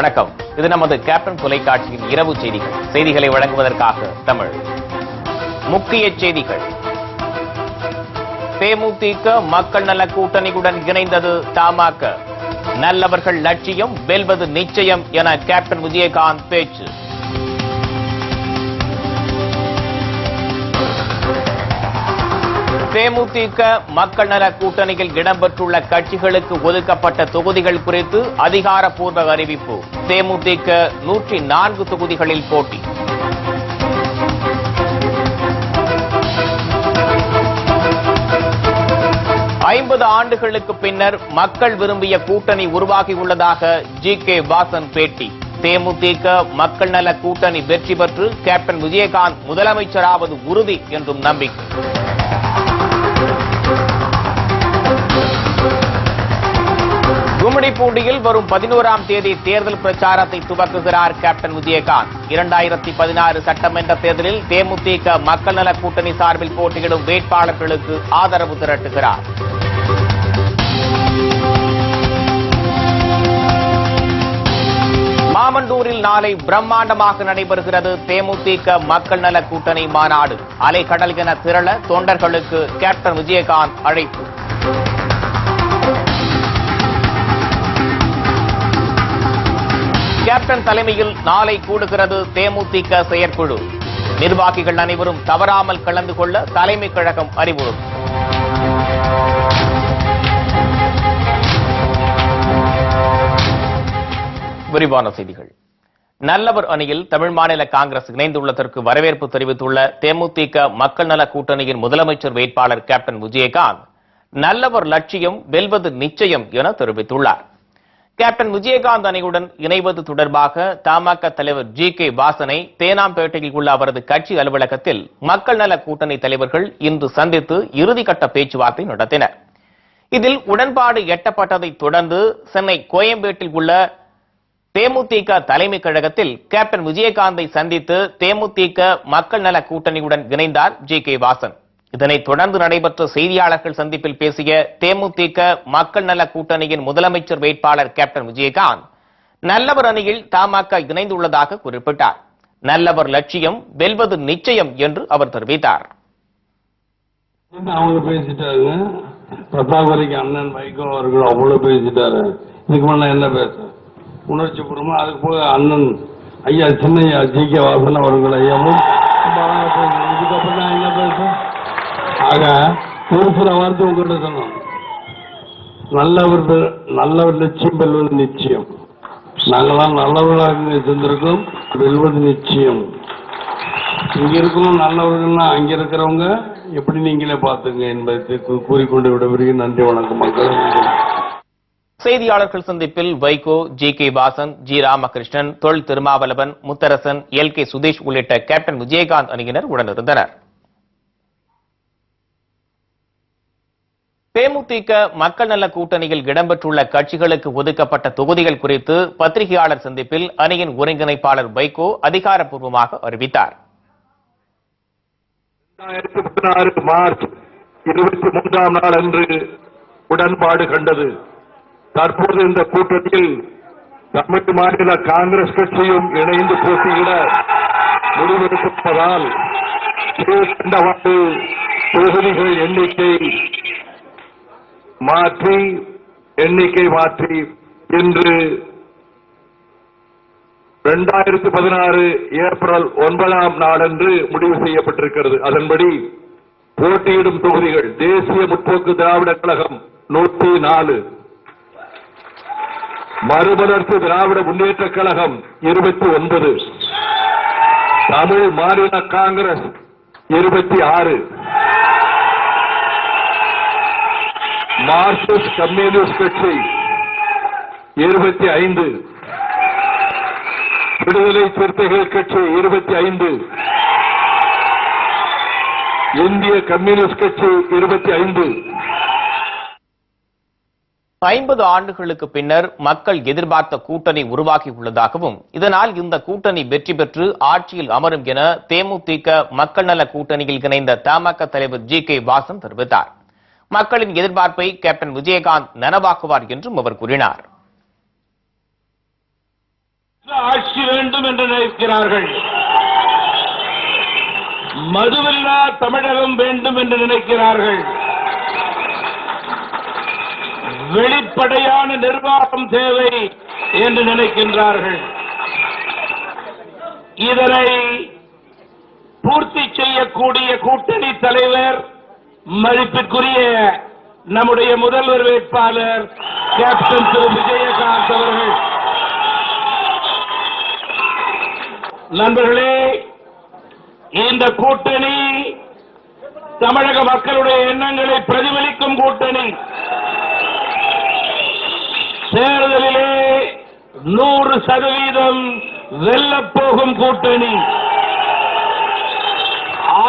வணக்கம். இது நமது கேப்டன் தொலைக்காட்சியின் இரவு செய்திகள். செய்திகளை வழங்குவதற்காக தமிழ். முக்கிய செய்திகள். தேமுதிக மக்கள் நல கூட்டணியுடன் இணைந்தது தமாக. நல்லவர்கள் லட்சியம் வெல்வது நிச்சயம் என கேப்டன் விஜயகாந்த் பேச்சு. தேமுதிக மக்கள் நல கூட்டணியில் இடம்பெற்றுள்ள கட்சிகளுக்கு ஒதுக்கப்பட்ட தொகுதிகள் குறித்து அதிகாரப்பூர்வ அறிவிப்பு. தேமுதிக 104 தொகுதிகளில் போட்டி. ஐம்பது ஆண்டுகளுக்கு பின்னர் மக்கள் விரும்பிய கூட்டணி உருவாகியுள்ளதாக ஜி.கே. வாசன் பேட்டி. தேமுதிக மக்கள் நல கூட்டணி வெற்றி பெற்று கேப்டன் விஜயகாந்த் முதலமைச்சராவது உறுதி என்றும் நம்பிக்கை. கும்மிடிப்பூண்டியில் வரும் 11ஆம் தேதி தேர்தல் பிரச்சாரத்தை துவக்குகிறார் கேப்டன் விஜயகாந்த். 2016 சட்டமன்ற தேர்தலில் தேமுதிக மக்கள் நல கூட்டணி சார்பில் போட்டியிடும் வேட்பாளர்களுக்கு ஆதரவு திரட்டுகிறார். மாமண்டூரில் நாளை பிரம்மாண்டமாக நடைபெறுகிறது தேமுதிக மக்கள் நல கூட்டணி மாநாடு. அலைக்கடல் என திரள தொண்டர்களுக்கு கேப்டன் விஜயகாந்த் அழைப்பு. கேப்டன் தலைமையில் நாளை கூடுகிறது தேமுதிக செயற்குழு. நிர்வாகிகள் அனைவரும் தவறாமல் கலந்து கொள்ள தலைமை கழகம் அறிவுறுத்தல். விரிவான செய்திகள். நல்லவர் அணியில் தமிழ் மாநில காங்கிரஸ் இணைந்துள்ளதற்கு வரவேற்பு தெரிவித்துள்ள தேமுதிக மக்கள் நல கூட்டணியின் முதலமைச்சர் வேட்பாளர் கேப்டன் விஜயகாந்த் நல்லவர் லட்சியம் வெல்வது நிச்சயம் என தெரிவித்துள்ளார். கேப்டன் விஜயகாந்த் அணியுடன் இணைவது தொடர்பாக தமாக தலைவர் ஜி.கே. வாசனை தேனாம்பேட்டையில் உள்ள அவரது கட்சி அலுவலகத்தில் மக்கள் நல கூட்டணி தலைவர்கள் இன்று சந்தித்து இறுதிக்கட்ட பேச்சுவார்த்தை நடத்தினர். இதில் உடன்பாடு எட்டப்பட்டதை தொடர்ந்து சென்னை கோயம்பேட்டில் உள்ள தேமுதிக தலைமை கழகத்தில் கேப்டன் விஜயகாந்தை சந்தித்து தேமுதிக மக்கள் நல கூட்டணியுடன் இணைந்தார் ஜி.கே. வாசன். இதனைத் தொடர்ந்து நடைபெற்ற செய்தியாளர்கள் சந்திப்பில் பேசிய தேமுதிக மக்கள் நல கூட்டணியின் முதலமைச்சர் வேட்பாளர் கேப்டன் விஜயகாந்த் நல்லவர் அணியில் தமாக இணைந்துள்ளதாக குறிப்பிட்டார். நல்லவர் லட்சியம் வெல்வது நிச்சயம் என்று அவர் தெரிவித்தார். அவங்க பேசிட்டாங்க, பிரதாபரிக்கு அண்ணன் வைகோ அவர்கள் அவ்வளவு பேசிட்டாரு. இதுக்கு முன்ன என்ன பேச உணர்ச்சி பூர்வமா அதுக்கு போக அண்ணன் ஐயா சின்னையா ஜி.கே. வாசன் அவர்கள் ஐயாவும் இதுக்கப்புறம் நான் என்ன பேச. ஆக ஒரு சில வார்த்தை உங்ககிட்ட சொன்னோம். நல்லவர் லட்சியம் வெல்வது நிச்சயம். நாங்களாம் நல்லவர்களாக செஞ்சிருக்கோம், வெல்வது நிச்சயம். இங்க இருக்கணும் நல்லவர்கள்னா அங்க இருக்கிறவங்க எப்படி நீங்களே பார்த்துங்க என்பதை கூறிக்கொண்டு விடவிருக்கிறேன். நன்றி, வணக்கம் மக்கள். செய்தியாளர்கள் சந்திப்பில் வைகோ, ஜி.கே. வாசன், ஜி. ராமகிருஷ்ணன், தொல் திருமாவளவன், முத்தரசன், எல்.கே. சுதேஷ் உள்ளிட்ட கேப்டன் விஜயகாந்த் அணியினர் உடனிருந்தனர். தேமுதிக மக்கள் நல கூட்டணியில் இடம்பெற்றுள்ள கட்சிகளுக்கு ஒதுக்கப்பட்ட தொகுதிகள் குறித்து பத்திரிகையாளர் சந்திப்பில் அணியின் ஒருங்கிணைப்பாளர் வைகோ அதிகாரப்பூர்வமாக அறிவித்தார். 2016 மார்ச் 23ஆம் நாள் அன்று உடன்பாடு கண்டது. தற்போது இந்த கூட்டத்தில் தமிழ் மாநில காங்கிரஸ் கட்சியும் இணைந்து போட்டியிட முடிவெடுப்பதால் தொகுதிகள் எண்ணிக்கை மாற்றி இன்று 2016 ஏப்ரல் 9ஆம் நாளன்று முடிவு செய்யப்பட்டிருக்கிறது. அதன்படி போட்டியிடும் தொகுதிகள் தேசிய முற்போக்கு திராவிட கழகம் 104, மறுமலர்ச்சி திராவிட முன்னேற்ற கழகம் 29, தமிழ் மாநில காங்கிரஸ் 26, மார்க்சிஸ்ட் கம்யூனிஸ்ட் கட்சி 25, விடுதலை சிறுத்தைகள் கட்சி 25, இந்திய கம்யூனிஸ்ட் கட்சி 25. 50 ஆண்டுகளுக்கு பின்னர் மக்கள் எதிர்பார்த்த கூட்டணி உருவாகியுள்ளதாகவும் இதனால் இந்த கூட்டணி வெற்றி பெற்று ஆட்சியில் அமரும் என தேமுதிக மக்கள் நல கூட்டணியில் இணைந்த தமாக தலைவர் ஜி.கே. வாசன் தெரிவித்தார். மக்களின் எதிர்பார்ப்பை கேப்டன் விஜயகாந்த் நனவாக்குவார் என்றும் அவர் கூறினார். ஆட்சி வேண்டும் என்று நினைக்கிறார்கள். மதுவில்லா தமிழகம் வேண்டும் என்று நினைக்கிறார்கள். வெளிப்படையான நிர்வாகம் தேவை என்று நினைக்கின்றார்கள். இதனை பூர்த்தி செய்யக்கூடிய கூட்டணி தலைவர் மதிப்பிற்குரிய நம்முடைய முதல்வர் வேட்பாளர் கேப்டன் திரு விஜயகாந்த் அவர்கள். நண்பர்களே, இந்த கூட்டணி தமிழக மக்களுடைய எண்ணங்களை பிரதிபலிக்கும் கூட்டணி. தேர்தலிலே 100% வெல்லப் போகும் கூட்டணி.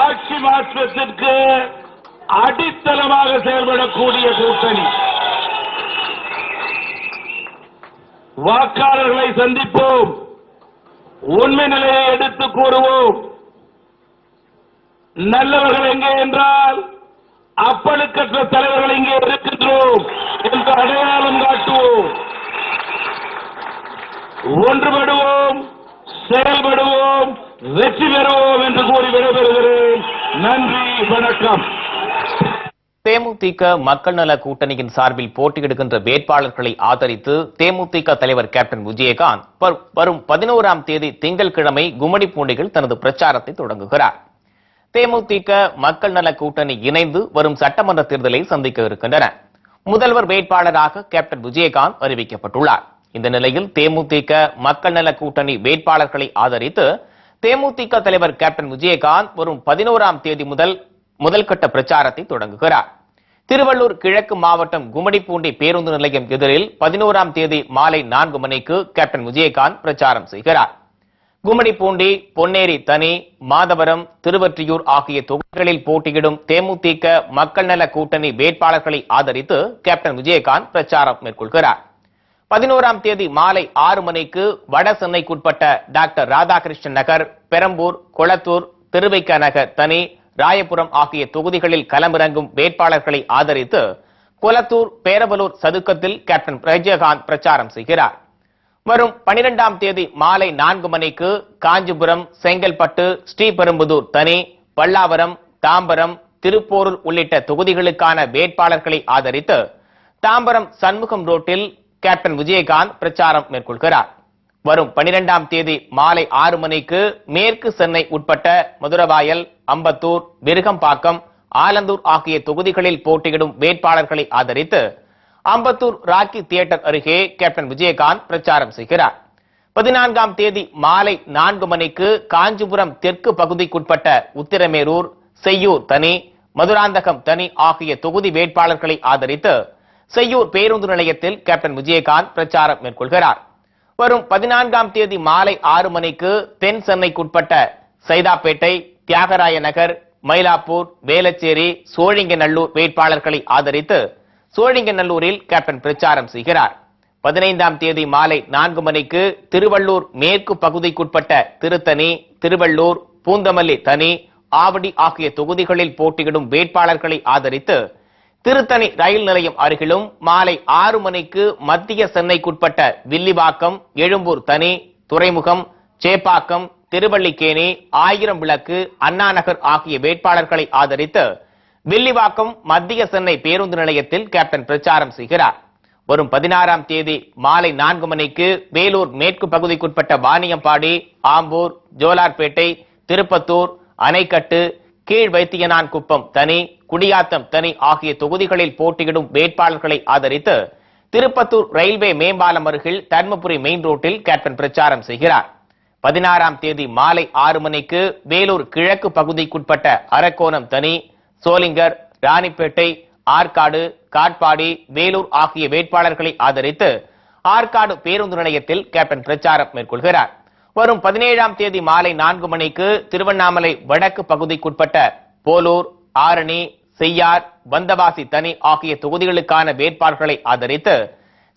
ஆட்சி மாற்றத்திற்கு அடித்தளமாக செயல்படக்கூடிய கூட்டணி. வாக்காளர்களை சந்திப்போம், உண்மை நிலையை எடுத்துக் கூறுவோம். நல்லவர்கள் எங்கே என்றால் அப்பழுக்கற்ற தலைவர்கள் இங்கே இருக்கின்றோம் என்று அடையாளம் காட்டுவோம். ஒன்றுபடுவோம், செயல்படுவோம், வெற்றி பெறுவோம் என்று கூறி விடைபெறுகிறேன். நன்றி, வணக்கம். தேமுதிக மக்கள் நல கூட்டணியின் சார்பில் போட்டியிடுகின்ற வேட்பாளர்களை ஆதரித்து தேமுதிக தலைவர் கேப்டன் விஜயகாந்த் வரும் 11ஆம் தேதி திங்கட்கிழமை கும்மிடிப்பூண்டியில் தனது பிரச்சாரத்தை தொடங்குகிறார். தேமுதிக மக்கள் நல கூட்டணி இணைந்து வரும் சட்டமன்ற தேர்தலை சந்திக்க இருக்கின்றன. முதல்வர் வேட்பாளராக கேப்டன் விஜயகாந்த் அறிவிக்கப்பட்டுள்ளார். இந்த நிலையில் தேமுதிக மக்கள் நல கூட்டணி வேட்பாளர்களை ஆதரித்து தேமுதிக தலைவர் கேப்டன் விஜயகாந்த் வரும் 11ஆம் தேதி முதல் கட்ட பிரச்சாரத்தை தொடங்குகிறார். திருவள்ளூர் கிழக்கு மாவட்டம் கும்மிடிப்பூண்டி பேருந்து நிலையம் எதிரில் 11ஆம் தேதி மாலை 4 மணிக்கு கேப்டன் விஜயகாந்த் பிரச்சாரம் செய்கிறார். கும்மிடிப்பூண்டி, பொன்னேரி தனி, மாதவரம், திருவொற்றியூர் ஆகிய தொகுதிகளில் போட்டியிடும் தேமுதிக மக்கள் நல கூட்டணி வேட்பாளர்களை ஆதரித்து கேப்டன் விஜயகாந்த் பிரச்சாரம் மேற்கொள்கிறார். 11ஆம் தேதி மாலை 6 மணிக்கு வட சென்னைக்குட்பட்ட டாக்டர் ராதாகிருஷ்ணன் நகர், பெரம்பூர், கொளத்தூர், திருவைக்க நகர் தனி, ராயபுரம் ஆகிய தொகுதிகளில் களமிறங்கும் வேட்பாளர்களை ஆதரித்து கொளத்தூர், பேரவலூர் சதுக்கத்தில் கேப்டன் விஜயகாந்த் பிரச்சாரம் செய்கிறார். வரும் 12ஆம் தேதி மாலை 4 மணிக்கு காஞ்சிபுரம், செங்கல்பட்டு, ஸ்ரீபெரும்புதூர் தனி, பல்லாவரம், தாம்பரம், திருப்போரூர் உள்ளிட்ட தொகுதிகளுக்கான வேட்பாளர்களை ஆதரித்து தாம்பரம் சண்முகம் ரோட்டில் கேப்டன் விஜயகாந்த் பிரச்சாரம் மேற்கொள்கிறார். வரும் 12ஆம் தேதி மாலை 6 மணிக்கு மேற்கு சென்னை உட்பட்ட மதுரவாயல், அம்பத்தூர், விருகம்பாக்கம், ஆலந்தூர் ஆகிய தொகுதிகளில் போட்டியிடும் வேட்பாளர்களை ஆதரித்து அம்பத்தூர் ராக்கி தியேட்டர் அருகே கேப்டன் விஜயகாந்த் பிரச்சாரம் செய்கிறார். 14ஆம் தேதி மாலை 4 மணிக்கு காஞ்சிபுரம் தெற்கு பகுதிக்குட்பட்ட உத்திரமேரூர், செய்யூர் தனி, மதுராந்தகம் தனி ஆகிய தொகுதி வேட்பாளர்களை ஆதரித்து செய்யூர் பேருந்து நிலையத்தில் கேப்டன் விஜயகாந்த் பிரச்சாரம் மேற்கொள்கிறார். வரும் 14ஆம் தேதி மாலை 6 மணிக்கு தென் சென்னைக்குட்பட்ட சைதாப்பேட்டை, தியாகராய நகர், மயிலாப்பூர், வேளச்சேரி, சோழிங்கநல்லூர் வேட்பாளர்களை ஆதரித்து சோழிங்கநல்லூரில் கேப்டன் பிரச்சாரம் செய்கிறார். 15ஆம் தேதி மாலை 4 மணிக்கு திருவள்ளூர் மேற்கு பகுதிக்குட்பட்ட திருத்தணி, திருவள்ளூர், பூந்தமல்லி தனி, ஆவடி ஆகிய தொகுதிகளில் போட்டியிடும் வேட்பாளர்களை ஆதரித்து திருத்தணி ரயில் நிலையம் அருகிலும் மாலை 6 மணிக்கு மத்திய சென்னைக்குட்பட்ட வில்லிவாக்கம், எழும்பூர் தனி, துறைமுகம், சேப்பாக்கம், திருவல்லிக்கேணி, ஆயிரம் விளக்கு, அண்ணாநகர் ஆகிய வேட்பாளர்களை ஆதரித்து வில்லிவாக்கம் மத்திய சென்னை பேருந்து நிலையத்தில் கேப்டன் பிரச்சாரம் செய்கிறார். வரும் 16ஆம் தேதி மாலை 4 மணிக்கு வேலூர் மேற்கு பகுதிக்குட்பட்ட வாணியம்பாடி, ஆம்பூர், ஜோலார்பேட்டை, திருப்பத்தூர், அணைக்கட்டு, கீழ் வைத்தியனான் குப்பம் தனி, குடியாத்தம் தனி ஆகிய தொகுதிகளில் போட்டியிடும் வேட்பாளர்களை ஆதரித்து திருப்பத்தூர் ரயில்வே மேம்பாலம் அருகில் தர்மபுரி மெயின் ரோட்டில் கேப்டன் பிரச்சாரம் செய்கிறார். 16ஆம் தேதி மாலை 6 மணிக்கு வேலூர் கிழக்கு பகுதிக்குட்பட்ட அரக்கோணம் தனி, சோளிங்கர், ராணிப்பேட்டை, ஆற்காடு, காட்பாடி, வேலூர் ஆகிய வேட்பாளர்களை ஆதரித்து ஆற்காடு பேருந்து நிலையத்தில் கேப்டன் பிரச்சாரம் மேற்கொள்கிறார். வரும் 17ஆம் தேதி மாலை 4 மணிக்கு திருவண்ணாமலை வடக்கு பகுதிக்குட்பட்ட போலூர், ஆரணி, செய்யார், வந்தவாசி தனி ஆகிய தொகுதிகளுக்கான வேட்பாளர்களை ஆதரித்து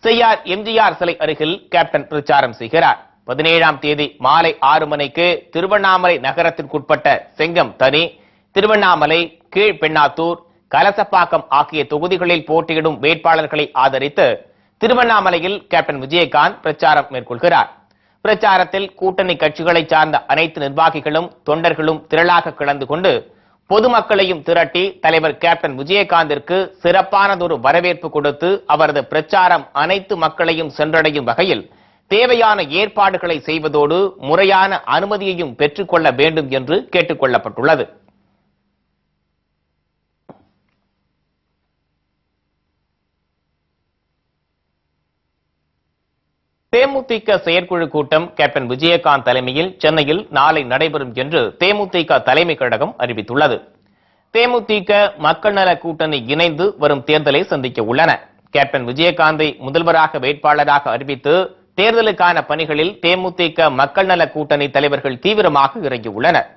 செய்யார் எம்ஜிஆர் சிலை அருகில் கேப்டன் பிரச்சாரம் செய்கிறார். 17ஆம் தேதி மாலை 6 மணிக்கு திருவண்ணாமலை நகரத்திற்குட்பட்ட செங்கம் தனி, திருவண்ணாமலை, கீழ்பெண்ணாத்தூர், கலசப்பாக்கம் ஆகிய தொகுதிகளில் போட்டியிடும் வேட்பாளர்களை ஆதரித்து திருவண்ணாமலையில் கேப்டன் விஜயகாந்த் பிரச்சாரம் மேற்கொள்கிறார். பிரச்சாரத்தில் கூட்டணி கட்சிகளை சார்ந்த அனைத்து நிர்வாகிகளும் தொண்டர்களும் திரளாக கலந்து கொண்டு பொதுமக்களையும் திரட்டி தலைவர் கேப்டன் விஜயகாந்திற்கு சிறப்பானதொரு வரவேற்பு கொடுத்து அவரது பிரச்சாரம் அனைத்து மக்களையும் சென்றடையும் வகையில் தேவையான ஏற்பாடுகளை செய்வதோடு முறையான அனுமதியையும் பெற்றுக்கொள்ள வேண்டும் என்று கேட்டுக் கொள்ளப்பட்டுள்ளது. தேமுதிக செயற்குழு கூட்டம் கேப்டன் விஜயகாந்த் தலைமையில் சென்னையில் நாளை நடைபெறும் என்று தேமுதிக தலைமை கழகம் அறிவித்துள்ளது. தேமுதிக மக்கள் நல கூட்டணி இணைந்து வரும் தேர்தலை சந்திக்க உள்ளன. கேப்டன் விஜயகாந்தை முதல்வராக வேட்பாளராக அறிவித்து தேர்தலுக்கான பணிகளில் தேமுதிக மக்கள் நல கூட்டணி தலைவர்கள் தீவிரமாக இறங்கியுள்ளனர்.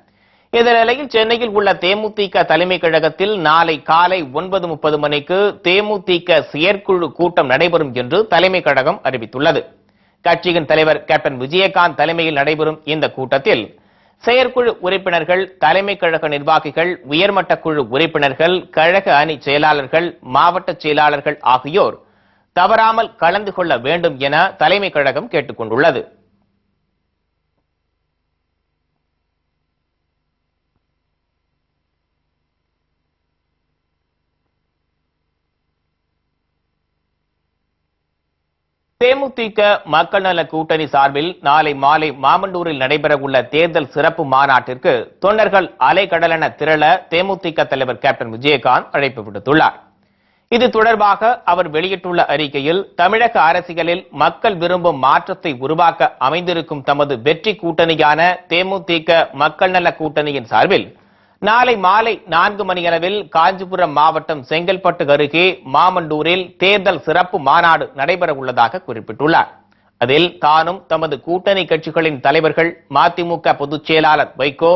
இந்த நிலையில் சென்னையில் உள்ள தேமுதிக தலைமை கழகத்தில் நாளை காலை 9:30 மணிக்கு தேமுதிக செயற்குழு கூட்டம் நடைபெறும் என்று தலைமை கழகம் அறிவித்துள்ளது. கட்சியின் தலைவர் கேப்டன் விஜயகாந்த் தலைமையில் நடைபெறும் இந்த கூட்டத்தில் செயற்குழு உறுப்பினர்கள், தலைமை கழக நிர்வாகிகள், உயர்மட்ட குழு உறுப்பினர்கள், கழக அணி செயலாளர்கள், மாவட்ட செயலாளர்கள் ஆகியோர் தவறாமல் கலந்து கொள்ள வேண்டும் என தலைமை கழகம் கேட்டுக் கொண்டுள்ளது. தேமுதிக மக்கள் நல கூட்டணி சார்பில் நாளை மாலை மாமண்டூரில் நடைபெறவுள்ள தேர்தல் சிறப்பு மாநாட்டிற்கு தொண்டர்கள் அலைக்கடலென திரள தேமுதிக தலைவர் கேப்டன் விஜயகாந்த் அழைப்பு விடுத்துள்ளார். இது தொடர்பாக அவர் வெளியிட்டுள்ள அறிக்கையில், தமிழக அரசியலில் மக்கள் விரும்பும் மாற்றத்தை உருவாக்க அமைந்திருக்கும் தமது வெற்றி கூட்டணியான தேமுதிக மக்கள் நல கூட்டணியின் சார்பில் நாளை மாலை 4 மணியளவில் காஞ்சிபுரம் மாவட்டம் செங்கல்பட்டு அருகே மாமண்டூரில் தேர்தல் சிறப்பு மாநாடு நடைபெற உள்ளதாக குறிப்பிட்டுள்ளார். அதில் தானும் தமது கூட்டணி கட்சிகளின் தலைவர்கள் மதிமுக பொதுச் செயலாளர் வைகோ,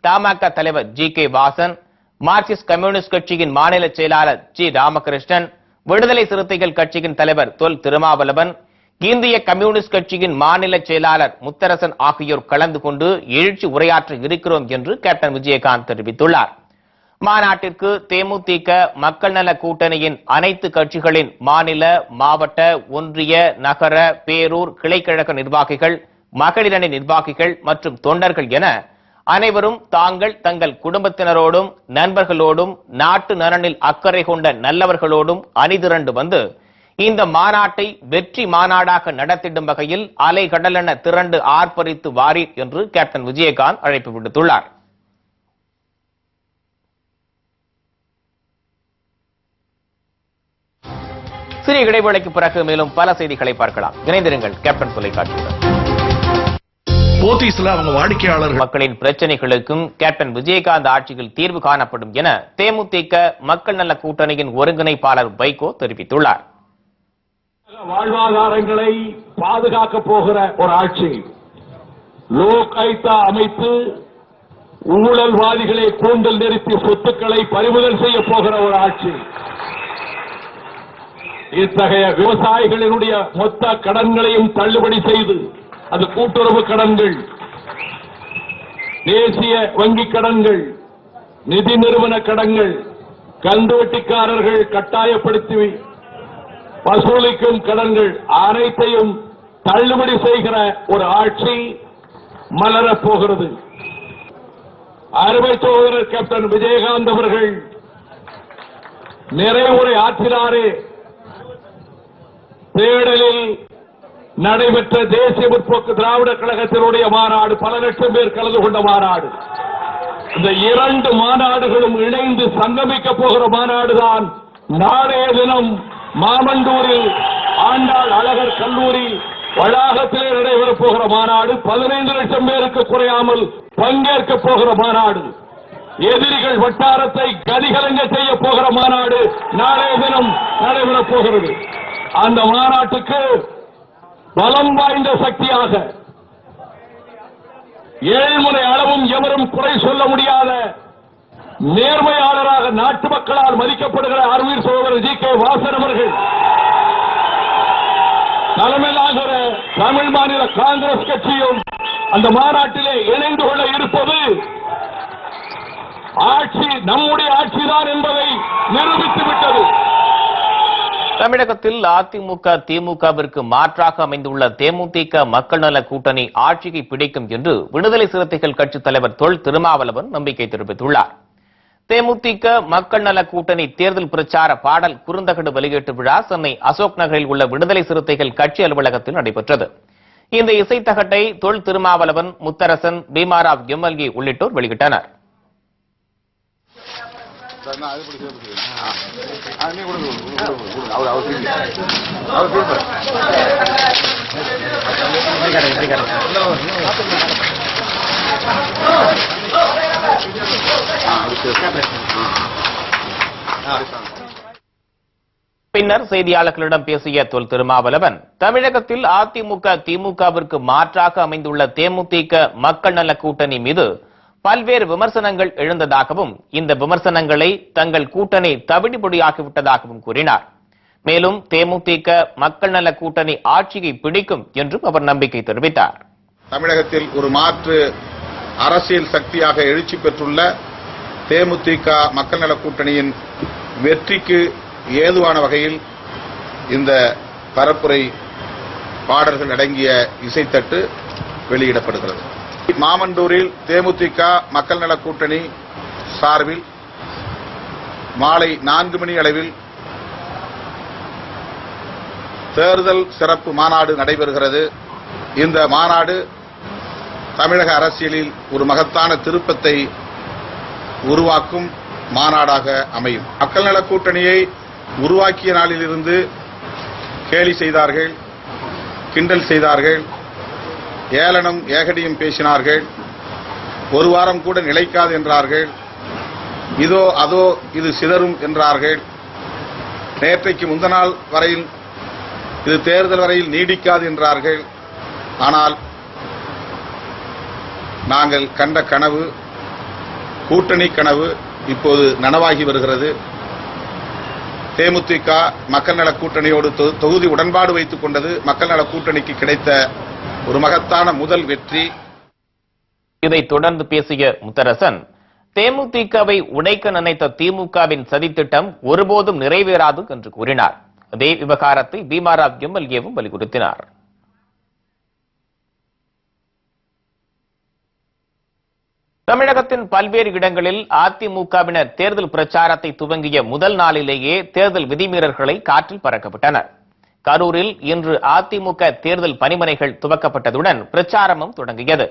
தமாக தலைவர் ஜி.கே. வாசன், மார்க்சிஸ்ட் கம்யூனிஸ்ட் கட்சியின் மாநில செயலாளர் ஜி. ராமகிருஷ்ணன், விடுதலை சிறுத்தைகள் கட்சியின் தலைவர் தொல் திருமாவளவன், இந்திய கம்யூனிஸ்ட் கட்சியின் மாநில செயலாளர் முத்தரசன் ஆகியோர் கலந்து கொண்டு எழுச்சி உரையாற்ற இருக்கிறோம் என்று கேப்டன் விஜயகாந்த் தெரிவித்துள்ளார். மாநாட்டிற்கு தேமுதிக மக்கள் நல கூட்டணியின் அனைத்து கட்சிகளின் மாநில, மாவட்ட, ஒன்றிய, நகர, பேரூர், கிளைக்கழக நிர்வாகிகள், மகளிரணி நிர்வாகிகள் மற்றும் தொண்டர்கள் என அனைவரும் தாங்கள் தங்கள் குடும்பத்தினரோடும் நண்பர்களோடும் நாட்டு நலனில் அக்கறை கொண்ட நல்லவர்களோடும் அணிதிரண்டு வந்து இந்த மாநாட்டை வெற்றி மாநாடாக நடத்திடும் வகையில் அலைகடலென திரண்டு ஆர்ப்பரித்து வாரீர் என்று கேப்டன் விஜயகாந்த் அழைப்பு விடுத்துள்ளார். சிறிய இடைவேளைக்கு பிறகு மேலும் பல செய்திகளை பார்க்கலாம். இணைந்திருங்கள் கேப்டன் தொலைக்காட்சியுடன். போத்தீஸ்ல அவங்க வாடிக்கையாளர்கள் மக்களின் பிரச்சனைகளுக்கும் கேப்டன் விஜயகாந்த் ஆட்சியில் தீர்வு காணப்படும் என தேமுதிக மக்கள் நல கூட்டணியின் ஒருங்கிணைப்பாளர் வைகோ தெரிவித்துள்ளார். வாழ்வாதாரங்களை பாதுகாக்க போகிற ஒரு ஆட்சி, லோக் ஆயுக்தா அமைத்து ஊழல்வாதிகளை கூண்டல் நிறுத்தி சொத்துக்களை பறிமுதல் செய்ய போகிற ஒரு ஆட்சி, இத்தகைய விவசாயிகளினுடைய மொத்த கடன்களையும் தள்ளுபடி செய்து, அது கூட்டுறவு கடன்கள், தேசிய வங்கி கடன்கள், நிதி நிறுவன கடன்கள், கந்துவட்டிக்காரர்கள் கட்டாயப்படுத்தி வசூலிக்கும் கடன்கள் அனைத்தையும் தள்ளுபடி செய்கிற ஒரு ஆட்சி மலரப் போகிறது. அருமை சகோதரர் கேப்டன் விஜயகாந்த் அவர்கள் நிறைவுரை ஆற்றினாரே, தேடலில் நடைபெற்ற தேசிய முற்போக்கு திராவிட கழகத்தினுடைய மாநாடு, பல லட்சம் பேர் கலந்து கொண்ட மாநாடு. இந்த 2 மாநாடுகளும் இணைந்து சங்கமிக்க போகிற மாநாடுதான் நாளைய தினம் மாமண்டூரில் ஆண்டாள் அழகர் கல்லூரி வளாகத்திலே நடைபெறப் போகிற மாநாடு. 15 லட்சம் பேருக்கு குறையாமல் பங்கேற்க போகிற மாநாடு. எதிரிகள் வட்டாரத்தை கதிகலங்க செய்ய போகிற மாநாடு நாளைய தினம் நடைபெறப் போகிறது. அந்த மாநாட்டுக்கு பலம் வாய்ந்த சக்தியாக, ஏழ்முனை அளவும் எவரும் குறை சொல்ல முடியாத நேர்மையாளராக நாட்டு மக்களால் மதிக்கப்படுகிற அருமையர் சகோதரர் ஜி.கே. வாசன் அவர்கள் தலைமையிலாகிற தமிழ் மாநில காங்கிரஸ் கட்சியும் அந்த மாநாட்டிலே இணைந்து கொள்ள இருப்பது ஆட்சி நம்முடைய ஆட்சிதான் என்பதை நிரூபித்து விட்டது. தமிழகத்தில் அதிமுக திமுகவிற்கு மாற்றாக அமைந்துள்ள தேமுதிக மக்கள் நல கூட்டணி ஆட்சியை பிடிக்கும் என்று விடுதலை சிறுத்தைகள் கட்சித் தலைவர் தொல் திருமாவளவன் நம்பிக்கை தெரிவித்துள்ளார். தேமுதிக மக்கள் நல கூட்டணி தேர்தல் பிரச்சார பாடல் குறுந்தகடு வெளியீட்டு விழா சென்னை அசோக் நகரில் உள்ள விடுதலை சிறுத்தைகள் கட்சி அலுவலகத்தில் நடைபெற்றது. இந்த இசைத்தகட்டை தொல் திருமாவளவன், முத்தரசன், பீமாராவ் எம்எல்ஏ உள்ளிட்டோர் வெளியிட்டனர். பின்னர் செய்தியாளர்களிடம் பேசிய தொல் திருமாவளவன், தமிழகத்தில் அதிமுக திமுகவிற்கு மாற்றாக அமைந்துள்ள தேமுதிக மக்கள் நல கூட்டணி மீது பல்வேறு விமர்சனங்கள் எழுந்ததாகவும் இந்த விமர்சனங்களை தங்கள் கூட்டணி தவிடுபொடியாகிவிட்டதாகவும் கூறினார். மேலும் தேமுதிக மக்கள் நல கூட்டணி ஆட்சியை பிடிக்கும் என்றும் அவர் நம்பிக்கை தெரிவித்தார். தமிழகத்தில் ஒரு மாற்று அரசியல் சக்தியாக எழுச்சி பெற்றுள்ள தேமுதிக மக்கள் நல கூட்டணியின் வெற்றிக்கு ஏதுவான வகையில் இந்த பரப்புரை பாடல்கள் அடங்கிய இசைத்தட்டு வெளியிடப்படுகிறது. மாமண்டூரில் தேமுதிக மக்கள் நல கூட்டணி சார்பில் மாலை 4 மணி அளவில் தேர்தல் சிறப்பு மாநாடு நடைபெறுகிறது. இந்த மாநாடு தமிழக அரசியலில் ஒரு மகத்தான திருப்பத்தை உருவாக்கும் மாநாடாக அமையும். மக்கள் நல கூட்டணியை உருவாக்கிய நாளிலிருந்து கேலி செய்தார்கள், கிண்டல் செய்தார்கள், ஏளனம் ஏகடியும் பேசினார்கள். ஒரு வாரம் கூட நிலைக்காது என்றார்கள். இதோ அதோ இது சிதறும் என்றார்கள். நேற்றைக்கு முந்த நாள் வரையில் இது தேர்தல் வரையில் நீடிக்காது என்றார்கள். ஆனால் நாங்கள் கண்ட கனவு, கூட்டணி கனவு இப்போது நனவாகி வருகிறது. தேமுதிக மக்கள் நல கூட்டணியோடு தொகுதி உடன்பாடு வைத்துக் கொண்டது மக்கள் நல கூட்டணிக்கு கிடைத்த ஒரு மகத்தான முதல் வெற்றி. இதைத் தொடர்ந்து பேசிய முத்தரசன், தேமுதிகவை உடைக்க நினைத்த திமுகவின் சதித்திட்டம் ஒருபோதும் நிறைவேறாது என்று கூறினார். அதே விவகாரத்தை பீமாராவ் எம்எல்ஏவும் வலியுறுத்தினார். தமிழகத்தின் பல்வேறு இடங்களில் அதிமுகவினர் தேர்தல் பிரச்சாரத்தை துவங்கிய முதல் நாளிலேயே தேர்தல் விதிமீறல்களை காற்றில் பறக்கப்பட்டனர். கரூரில் இன்று அதிமுக தேர்தல் பணிமனைகள் துவக்கப்பட்டதுடன் பிரச்சாரமும் தொடங்கியது.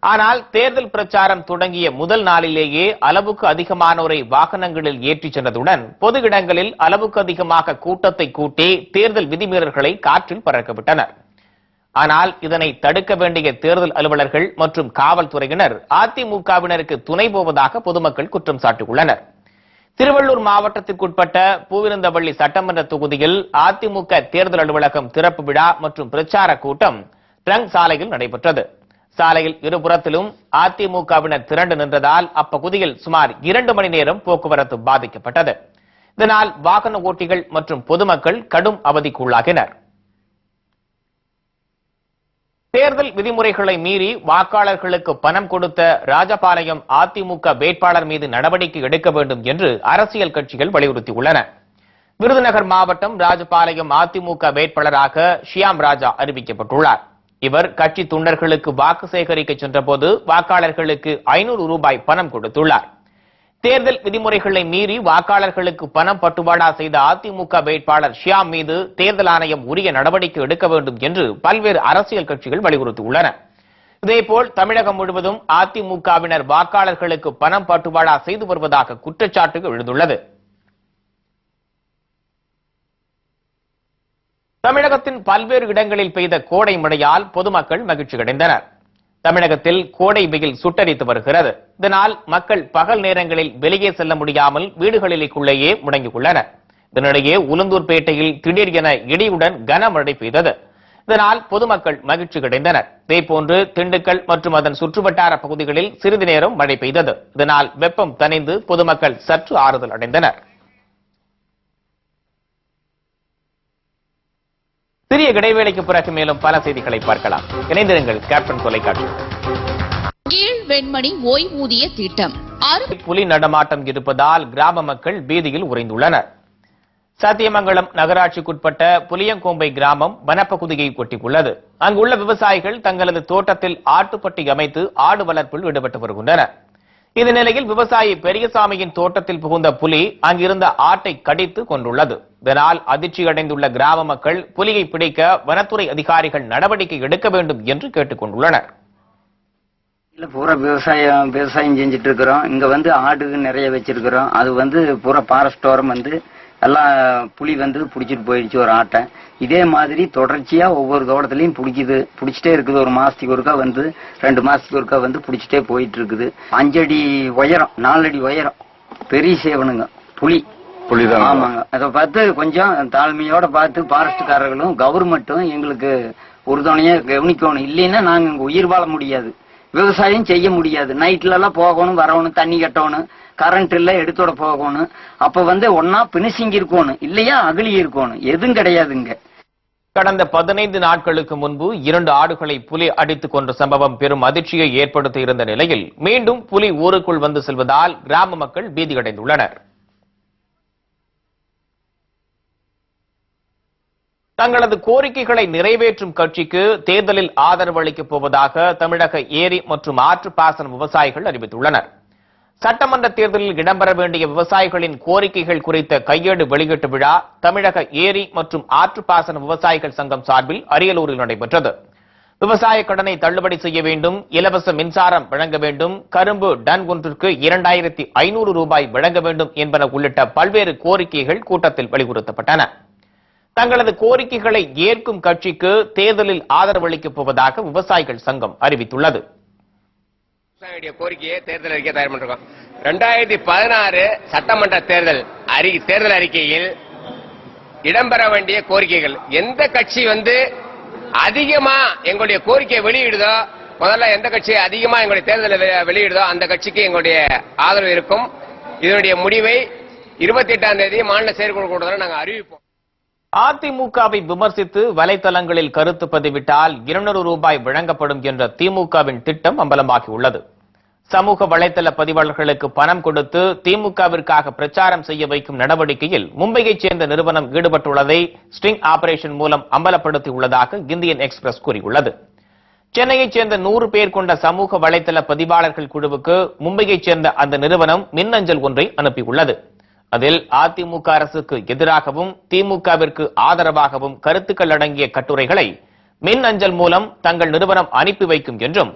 ஆனால் தேர்தல் பிரச்சாரம் தொடங்கிய முதல் நாளிலேயே அளவுக்கு அதிகமானோரை வாகனங்களில் ஏற்றிச் சென்றதுடன் பொது இடங்களில் அளவுக்கு அதிகமாக கூட்டத்தை கூட்டி தேர்தல் விதிமீறல்களை காற்றில் பறக்கவிட்டனர். ஆனால் இதனை தடுக்க வேண்டிய தேர்தல் அலுவலர்கள் மற்றும் காவல்துறையினர் அதிமுகவினருக்கு துணை போவதாக பொதுமக்கள் குற்றம் சாட்டியுள்ளனர். திருவள்ளூர் மாவட்டத்திற்குட்பட்ட பூவிருந்தவள்ளி சட்டமன்ற தொகுதியில் அதிமுக தேர்தல் அலுவலகம் திறப்பு விழா மற்றும் பிரச்சார கூட்டம் ட்ரங்க் சாலையில் நடைபெற்றது. சாலையில் இருபுறத்திலும் அதிமுகவினர் திரண்டு நின்றதால் அப்பகுதியில் சுமார் 2 மணி நேரம் போக்குவரத்து பாதிக்கப்பட்டது. இதனால் வாகன ஓட்டிகள் மற்றும் பொதுமக்கள் கடும் அவதிக்குள்ளாகினர். தேர்தல் விதிமுறைகளை மீறி வாக்காளர்களுக்கு பணம் கொடுத்த ராஜபாளையம் அதிமுக வேட்பாளர் மீது நடவடிக்கை எடுக்க வேண்டும் என்று அரசியல் கட்சிகள் வலியுறுத்தியுள்ளன. விருதுநகர் மாவட்டம் ராஜபாளையம் அதிமுக வேட்பாளராக ஷியாம் ராஜா அறிவிக்கப்பட்டுள்ளார். இவர் கட்சி தொண்டர்களுக்கு வாக்கு சேகரிக்க சென்றபோது வாக்காளர்களுக்கு 500 ரூபாய் பணம் கொடுத்துள்ளார். தேர்தல் விதிமுறைகளை மீறி வாக்காளர்களுக்கு பணம் பட்டுவாடா செய்த அதிமுக வேட்பாளர் ஷியாம் மீது தேர்தல் ஆணையம் உரிய நடவடிக்கை எடுக்க வேண்டும் என்று பல்வேறு அரசியல் கட்சிகள் வலியுறுத்தியுள்ளன. இதேபோல் தமிழகம் முழுவதும் அதிமுகவினர் வாக்காளர்களுக்கு பணம் பட்டுவாடா செய்து வருவதாக குற்றச்சாட்டுகள் எழுந்துள்ளது. தமிழகத்தின் பல்வேறு இடங்களில் பெய்த கோடை மழையால் பொதுமக்கள் மகிழ்ச்சியடைந்தனர். தமிழகத்தில் கோடை வெயில் சுட்டரித்து வருகிறது. இதனால் மக்கள் பகல் நேரங்களில் வெளியே செல்ல முடியாமல் வீடுகளிலேயே முடங்கியுள்ளனர். இதனிடையே உளுந்தூர்பேட்டையில் திடீர் என இடியுடன் கனமழை பெய்தது. இதனால் பொதுமக்கள் மகிழ்ச்சி அடைந்தனர். இதேபோன்று திண்டுக்கல் மற்றும் அதன் சுற்றுவட்டார பகுதிகளில் சிறிது நேரம் மழை பெய்தது. இதனால் வெப்பம் தணிந்து பொதுமக்கள் சற்று ஆறுதல் அடைந்தனர். சிறிய இடைவேளைக்கு பிறகு மேலும் பல செய்திகளை பார்க்கலாம். இணைந்திருங்கள் கேப்டன் தொலைக்காட்சி. கீழ் வெண்மணி ஓய்வூதிய திட்டம் புலி நடமாட்டம் இருப்பதால் கிராம மக்கள் பீதியில் உறைந்துள்ளனர். சத்தியமங்கலம் நகராட்சிக்குட்பட்ட புளியங்கோம்பை கிராமம் வனப்பகுதியை ஒட்டியுள்ளது. அங்குள்ள விவசாயிகள் தங்களது தோட்டத்தில் ஆட்டுப்பட்டி அமைத்து ஆடு வளர்ப்பில் ஈடுபட்டு வருகின்றனர். இந்த நிலையில் விவசாயி பெரியசாமியின் தோட்டத்தில் புகுந்த புலி அங்கிருந்த ஆட்டை கடித்து கொண்டுள்ளது. இதனால் அதிர்ச்சியடைந்துள்ள கிராம மக்கள் புலியை பிடிக்க வனத்துறை அதிகாரிகள் நடவடிக்கை எடுக்க வேண்டும் என்று கேட்டுக் கொண்டுள்ளனர். பூரா விவசாயம் செஞ்சுட்டு இருக்கிறோம். இங்க ஆடு நிறைய வச்சிருக்கிறோம். அது பூரா பாரஸ்டோரம் எல்லாம் புலி பிடிச்சிட்டு போயிடுச்சு ஒரு ஆட்டை. இதே மாதிரி தொடர்ச்சியா ஒவ்வொரு தோட்டத்திலையும் பிடிச்சிட்டே இருக்குது. ஒரு மாசத்துக்கு ஒருக்கா 2 மாசத்துக்கு ஒருக்கா பிடிச்சிட்டே போயிட்டு இருக்குது. 5 அடி உயரம் 4 அடி உயரம் பெரிய சேவனுங்க புலிதான். ஆமாங்க. அதை பார்த்து கொஞ்சம் தாழ்மையோட பார்த்து பாரஸ்ட்காரர்களும் கவர்மெண்ட்டும் எங்களுக்கு உறுதுணையா கவனிக்கணும். இல்லைன்னா நாங்க இங்க உயிர் வாழ முடியாது, விவசாயம் செய்ய முடியாது. நைட்ல எல்லாம் போகணும், வரணும், தண்ணி கட்டணும், கரண்ட் இல்ல எடுத்தோட போகணும். அப்ப ஒன்னா பினிஷிங் இருக்கணும், இல்லையா அகலி இருக்கணும், எதுவும் கிடையாதுங்க. கடந்த 15 நாட்களுக்கு முன்பு 2 ஆடுகளை புலி அடித்துக் கொன்ற சம்பவம் பெரும் அதிர்ச்சியை ஏற்படுத்தி இருந்த நிலையில் மீண்டும் புலி ஊருக்குள் செல்வதால் கிராம மக்கள் பீதியடைந்துள்ளனர். தங்களது கோரிக்கைகளை நிறைவேற்றும் கட்சிக்கு தேர்தலில் ஆதரவு அளிக்கப் போவதாக தமிழக ஏரி மற்றும் ஆற்றுப்பாசன விவசாயிகள் அறிவித்துள்ளனர். சட்டமன்ற தேர்தலில் இடம்பெற வேண்டிய விவசாயிகளின் கோரிக்கைகள் குறித்த கையேடு வெளியீட்டு விழா தமிழக ஏரி மற்றும் ஆற்றுப்பாசன விவசாயிகள் சங்கம் சார்பில் அரியலூரில் நடைபெற்றது. விவசாய கடனை தள்ளுபடி செய்ய வேண்டும், இலவச மின்சாரம் வழங்க வேண்டும், கரும்பு டன் ஒன்றிற்கு 2500 ரூபாய் வழங்க வேண்டும் என்பன உள்ளிட்ட பல்வேறு கோரிக்கைகள் கூட்டத்தில் வலியுறுத்தப்பட்டன. தங்களது கோரிக்கைகளை ஏற்கும் கட்சிக்கு தேர்தலில் ஆதரவு அளிக்கப் போவதாக விவசாயிகள் சங்கம் அறிவித்துள்ளது. கோரிக்கையை தேர்தல் அறிக்கை தயார் பண்ணிருக்கோம். 2016 சட்டமன்ற தேர்தல் அறிக்கையில் இடம்பெற வேண்டிய கோரிக்கைகள் எந்த கட்சி அதிகமா எங்களுடைய கோரிக்கையை வெளியிடுதோ, முதல்ல எந்த கட்சி அதிகமா எங்களுடைய தேர்தலில் வெளியிடுதோ அந்த கட்சிக்கு எங்களுடைய ஆதரவு இருக்கும். இதனுடைய முடிவை 28ஆம் தேதி மாநில செயற்குழு கூட்டத்தில் நாங்கள் அறிவிப்போம். அதிமுகவை விமர்சித்து வலைதளங்களில் கருத்து பதிவிட்டால் 200 ரூபாய் வழங்கப்படும் என்ற திமுகவின் திட்டம் அம்பலமாகியுள்ளது. சமூக வலைதள பதிவாளர்களுக்கு பணம் கொடுத்து திமுகவிற்காக பிரச்சாரம் செய்ய வைக்கும் நடவடிக்கையில் மும்பையைச் சேர்ந்த நிறுவனம் ஈடுபட்டுள்ளதை ஸ்டிங் ஆபரேஷன் மூலம் அம்பலப்படுத்தியுள்ளதாக இந்தியன் எக்ஸ்பிரஸ் கூறியுள்ளது. சென்னையைச் சேர்ந்த 100 பேர் கொண்ட சமூக வலைதள பதிவாளர்கள் குழுவுக்கு மும்பையைச் சேர்ந்த அந்த நிறுவனம் மின்னஞ்சல் ஒன்றை அனுப்பியுள்ளது. அதில் அதிமுக அரசுக்கு எதிராகவும் திமுகவிற்கு ஆதரவாகவும் கருத்துக்கள் அடங்கிய கட்டுரைகளை மின் அஞ்சல் மூலம் தங்கள் நிறுவனம் அனுப்பி வைக்கும் என்றும்,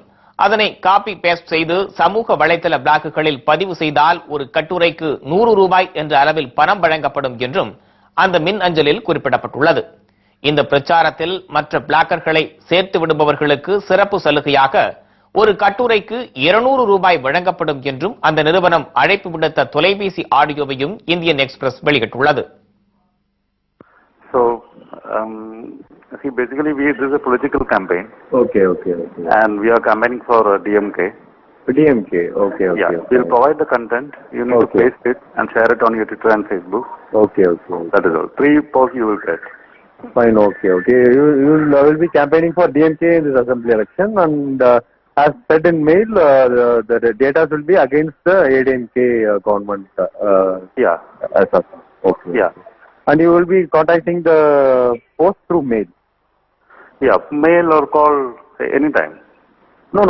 அதனை காப்பி பேஸ்ட் செய்து சமூக வலைதள பிளாக்குகளில் பதிவு செய்தால் ஒரு கட்டுரைக்கு 100 ரூபாய் என்ற அளவில் பணம் வழங்கப்படும் என்றும் அந்த மின் அஞ்சலில் குறிப்பிடப்பட்டுள்ளது. இந்த பிரச்சாரத்தில் மற்ற பிளாக்கர்களை சேர்த்து விடுபவர்களுக்கு சிறப்பு சலுகையாக ஒரு கட்டுரைக்கு 200 ரூபாய் வழங்கப்படும் என்றும் அந்த நிறுவனம் அழைப்பு விடுத்த தொலைபேசி ஆடியோவையும் இந்தியன் எக்ஸ்பிரஸ் வெளியிட்டுள்ளது. See, basically, this is a political campaign. Okay. And we are campaigning for DMK. DMK, okay. Yeah, we'll provide the content. You need to paste it and share it on your Twitter and Facebook. Okay. That is all. 3 posts you will get. Fine, okay. You will be campaigning for DMK in this assembly election, and as said in mail, the data will be against the ADMK government. Yeah. As of okay. Yeah. And you will be contacting the post through mail. Yeah, mail or call anytime. No.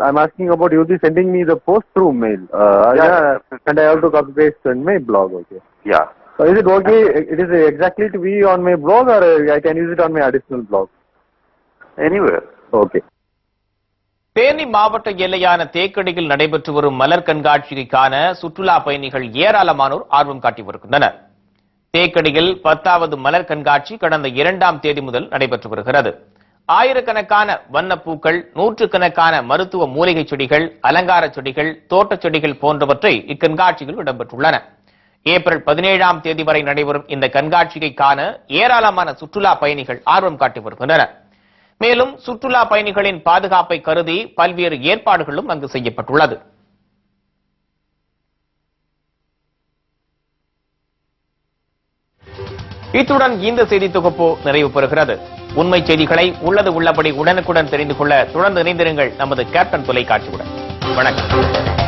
I'm asking about you will be sending me the post through mail. Yeah. And I have to copy paste in my blog. Okay. Yeah. So is it okay? It is exactly to be on my blog, or I can use it on my additional blog? Anywhere. Okay. Theni மாவட்ட எல்லையான தேக்கடியில் நடைபெற்று வரும் மலர் கண்காட்சியை காண சுற்றுலா பயணிகள் ஏராளமானோர் ஆர்வம் காட்டி வருகின்றனர். தேக்கடியில் 10வது மலர் கண்காட்சி கடந்த 2ஆம் தேதி முதல் நடைபெற்று வருகிறது. ஆயிரக்கணக்கான வண்ணப்பூக்கள், நூற்றுக்கணக்கான மருத்துவ மூலிகை செடிகள், அலங்கார செடிகள், தோட்டச் செடிகள் போன்றவற்றை இக்கண்காட்சியில் இடம்பெற்றுள்ளன. ஏப்ரல் 17ஆம் தேதி வரை நடைபெறும் இந்த கண்காட்சியை காண ஏராளமான சுற்றுலா பயணிகள் ஆர்வம் காட்டி வருகின்றனர். மேலும் சுற்றுலா பயணிகளின் பாதுகாப்பை கருதி பல்வேறு ஏற்பாடுகளும் அங்கு செய்யப்பட்டுள்ளது. இத்துடன் இந்த செய்தி தொகுப்பு நிறைவு பெறுகிறது. உண்மை செய்திகளை உள்ளது உள்ளபடி உடனுக்குடன் தெரிந்து கொள்ள தொடர்ந்து இணைந்திருங்கள் நமது கேப்டன் தொலைக்காட்சியுடன். வணக்கம்.